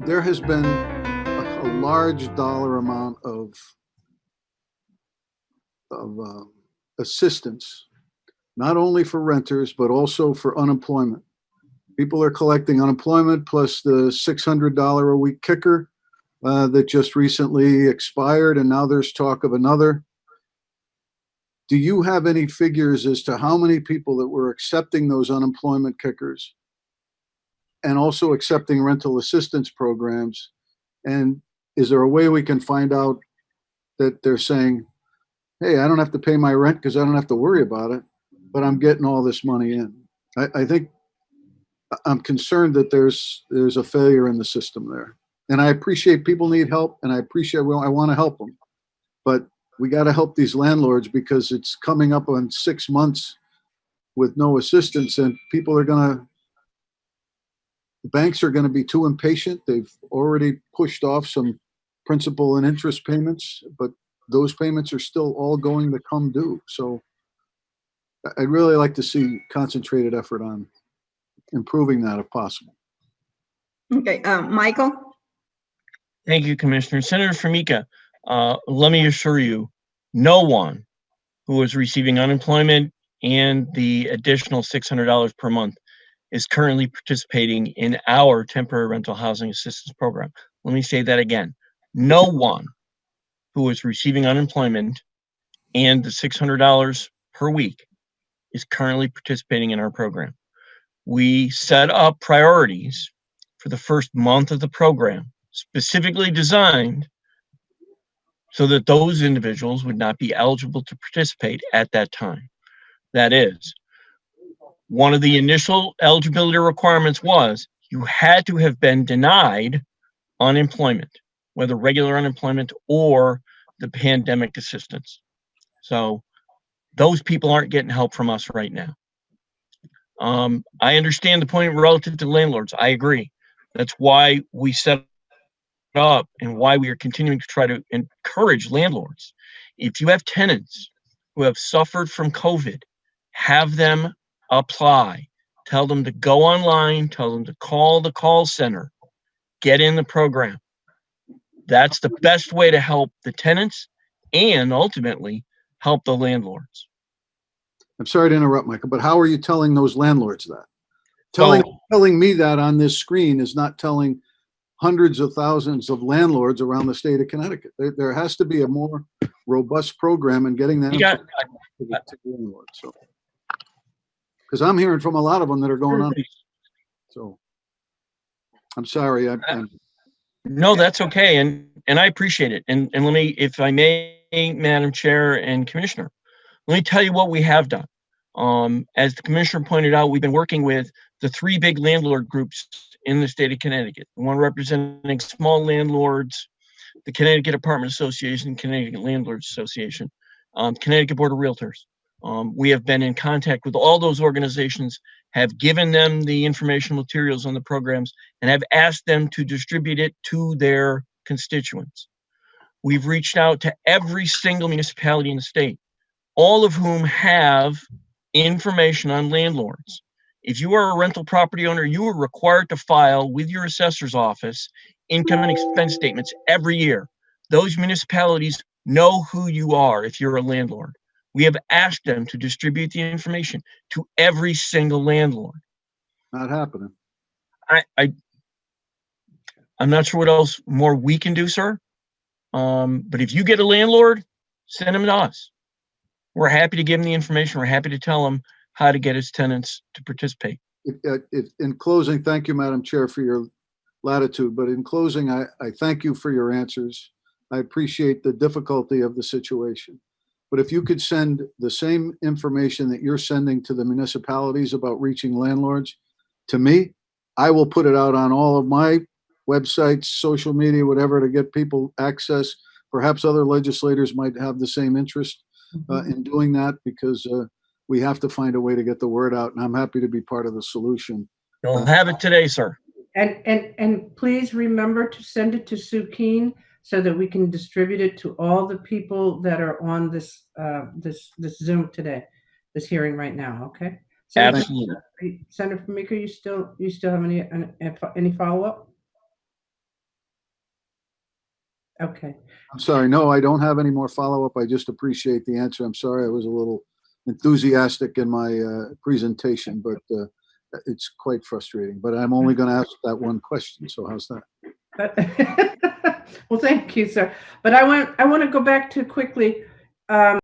there has been a large dollar amount of assistance, not only for renters, but also for unemployment. People are collecting unemployment plus the $600 a week kicker that just recently expired, and now there's talk of another. Do you have any figures as to how many people that were accepting those unemployment kickers and also accepting rental assistance programs? And is there a way we can find out that they're saying, hey, I don't have to pay my rent because I don't have to worry about it, but I'm getting all this money in? I think I'm concerned that there's a failure in the system there. And I appreciate people need help, and I want to help them. But we got to help these landlords because it's coming up on 6 months with no assistance, and the banks are going to be too impatient. They've already pushed off some principal and interest payments, but those payments are still all going to come due. So I'd really like to see concentrated effort on improving that if possible. Okay, Michael? Thank you, Commissioner. Senator Formica, let me assure you, no one who is receiving unemployment and the additional $600 per month is currently participating in our temporary rental housing assistance program. Let me say that again. No one who is receiving unemployment and the $600 per week is currently participating in our program. We set up priorities for the first month of the program, specifically designed so that those individuals would not be eligible to participate at that time. That is, one of the initial eligibility requirements was you had to have been denied unemployment, whether regular unemployment or the pandemic assistance. So those people aren't getting help from us right now. I understand the point relative to landlords. I agree. That's why we set up and why we are continuing to try to encourage landlords. If you have tenants who have suffered from COVID, have them apply. Tell them to go online, tell them to call the call center, get in the program. That's the best way to help the tenants and ultimately help the landlords. I'm sorry to interrupt, Michael, but how are you telling those landlords that? Telling me that on this screen is not telling hundreds of thousands of landlords around the state of Connecticut. There has to be a more robust program in getting that to the landlords. So, because I'm hearing from a lot of them that are going on. So I'm sorry. No, that's okay. And I appreciate it. And let me, if I may, Madam Chair and Commissioner, let me tell you what we have done. As the Commissioner pointed out, we've been working with the 3 big landlord groups in the state of Connecticut, the one representing small landlords, the Connecticut Apartment Association, Connecticut Landlords Association, Connecticut Board of Realtors. We have been in contact with all those organizations, have given them the informational materials on the programs, and have asked them to distribute it to their constituents. We've reached out to every single municipality in the state, all of whom have information on landlords. If you are a rental property owner, you are required to file with your assessor's office income and expense statements every year. Those municipalities know who you are if you're a landlord. We have asked them to distribute the information to every single landlord. Not happening. I'm not sure what else more we can do, sir. But if you get a landlord, send them to us. We're happy to give him the information. We're happy to tell him how to get his tenants to participate. In closing, thank you, Madam Chair, for your latitude. But in closing, I thank you for your answers. I appreciate the difficulty of the situation. But if you could send the same information that you're sending to the municipalities about reaching landlords to me, I will put it out on all of my websites, social media, whatever, to get people access. Perhaps other legislators might have the same interest in doing that, because we have to find a way to get the word out, and I'm happy to be part of the solution. You'll have it today, sir. And please remember to send it to Sue Keene so that we can distribute it to all the people that are on this this Zoom today, this hearing right now. Okay. Absolutely. Senator Formica, you still have any follow up? Okay. I'm sorry. No, I don't have any more follow-up. I just appreciate the answer. I'm sorry I was a little enthusiastic in my presentation, but it's quite frustrating. But I'm only going to ask that one question. So how's that? Well, thank you, sir. But I want to go back to quickly.